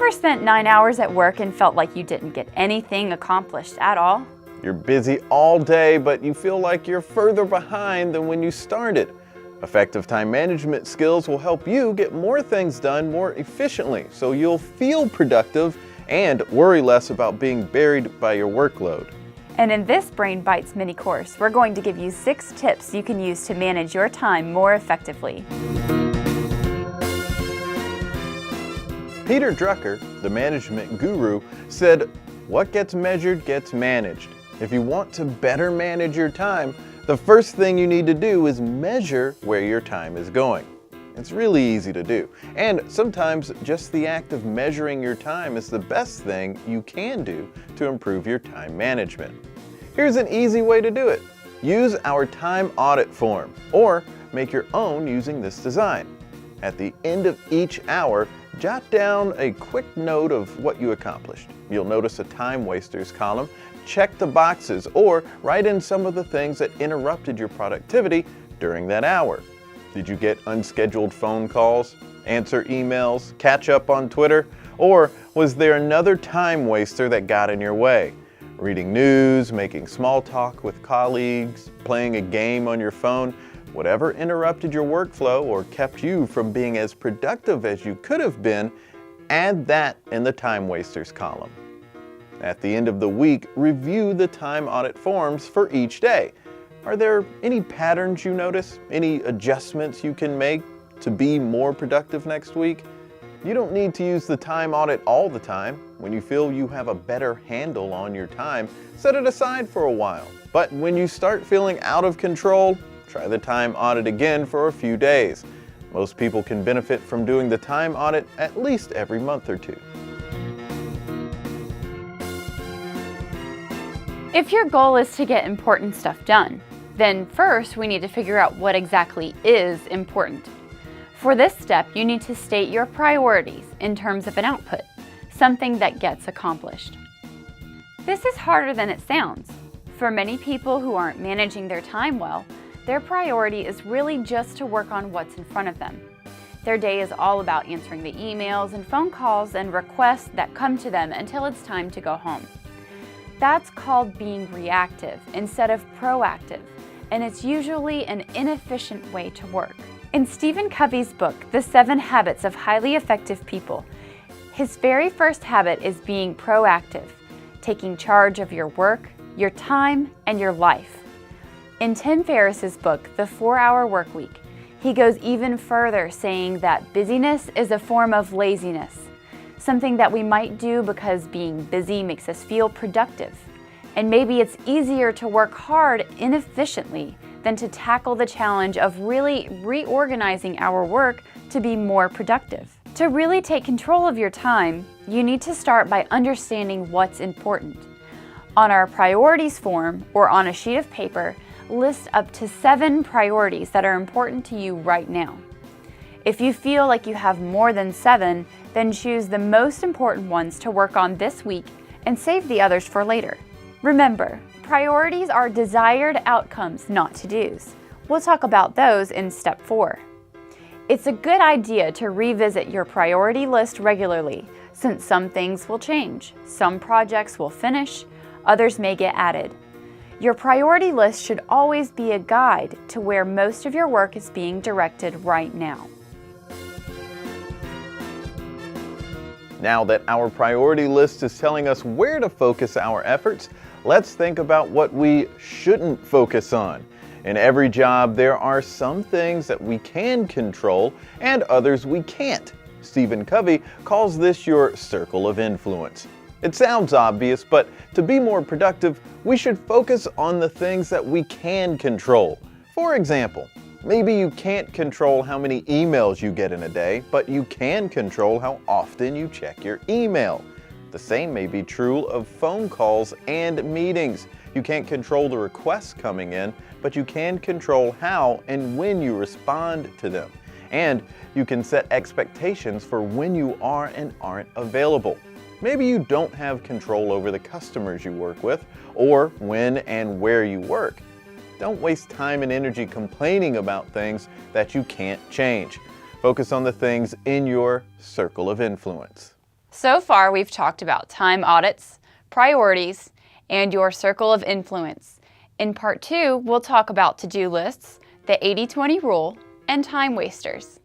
ever spent 9 hours at work and felt like you didn't get anything accomplished at all? You're busy all day, but you feel like you're further behind than when you started. Effective time management skills will help you get more things done more efficiently, so you'll feel productive and worry less about being buried by your workload. And in this Brain Bites mini course, we're going to give you 6 tips you can use to manage your time more effectively. Peter Drucker, the management guru, said, "What gets measured gets managed." If you want to better manage your time, the first thing you need to do is measure where your time is going. It's really easy to do, and sometimes just the act of measuring your time is the best thing you can do to improve your time management. Here's an easy way to do it. Use our time audit form, or make your own using this design. At the end of each hour, jot down a quick note of what you accomplished. You'll notice a time wasters column. Check the boxes or write in some of the things that interrupted your productivity during that hour. Did you get unscheduled phone calls, answer emails, catch up on Twitter, or was there another time waster that got in your way? Reading news, making small talk with colleagues, playing a game on your phone, whatever interrupted your workflow or kept you from being as productive as you could have been, add that in the time wasters column. At the end of the week, review the time audit forms for each day. Are there any patterns you notice? Any adjustments you can make to be more productive next week? You don't need to use the time audit all the time. When you feel you have a better handle on your time, set it aside for a while. But when you start feeling out of control, try the time audit again for a few days. Most people can benefit from doing the time audit at least every month or two. If your goal is to get important stuff done, then first we need to figure out what exactly is important. For this step, you need to state your priorities in terms of an output, something that gets accomplished. This is harder than it sounds. For many people who aren't managing their time well, their priority is really just to work on what's in front of them. Their day is all about answering the emails and phone calls and requests that come to them until it's time to go home. That's called being reactive instead of proactive, and it's usually an inefficient way to work. In Stephen Covey's book, The 7 Habits of Highly Effective People, his very first habit is being proactive, taking charge of your work, your time, and your life. In Tim Ferriss's book, The 4-Hour Workweek, he goes even further, saying that busyness is a form of laziness, something that we might do because being busy makes us feel productive. And maybe it's easier to work hard inefficiently than to tackle the challenge of really reorganizing our work to be more productive. To really take control of your time, you need to start by understanding what's important. On our priorities form or on a sheet of paper, list up to 7 priorities that are important to you right now. If you feel like you have more than 7, then choose the most important ones to work on this week and save the others for later. Remember, priorities are desired outcomes, not to-dos. We'll talk about those in step 4. It's a good idea to revisit your priority list regularly, since some things will change, some projects will finish, others may get added. Your priority list should always be a guide to where most of your work is being directed right now. Now that our priority list is telling us where to focus our efforts, let's think about what we shouldn't focus on. In every job, there are some things that we can control and others we can't. Stephen Covey calls this your circle of influence. It sounds obvious, but to be more productive, we should focus on the things that we can control. For example, maybe you can't control how many emails you get in a day, but you can control how often you check your email. The same may be true of phone calls and meetings. You can't control the requests coming in, but you can control how and when you respond to them. And you can set expectations for when you are and aren't available. Maybe you don't have control over the customers you work with, or when and where you work. Don't waste time and energy complaining about things that you can't change. Focus on the things in your circle of influence. So far, we've talked about time audits, priorities, and your circle of influence. In part 2, we'll talk about to-do lists, the 80-20 rule, and time wasters.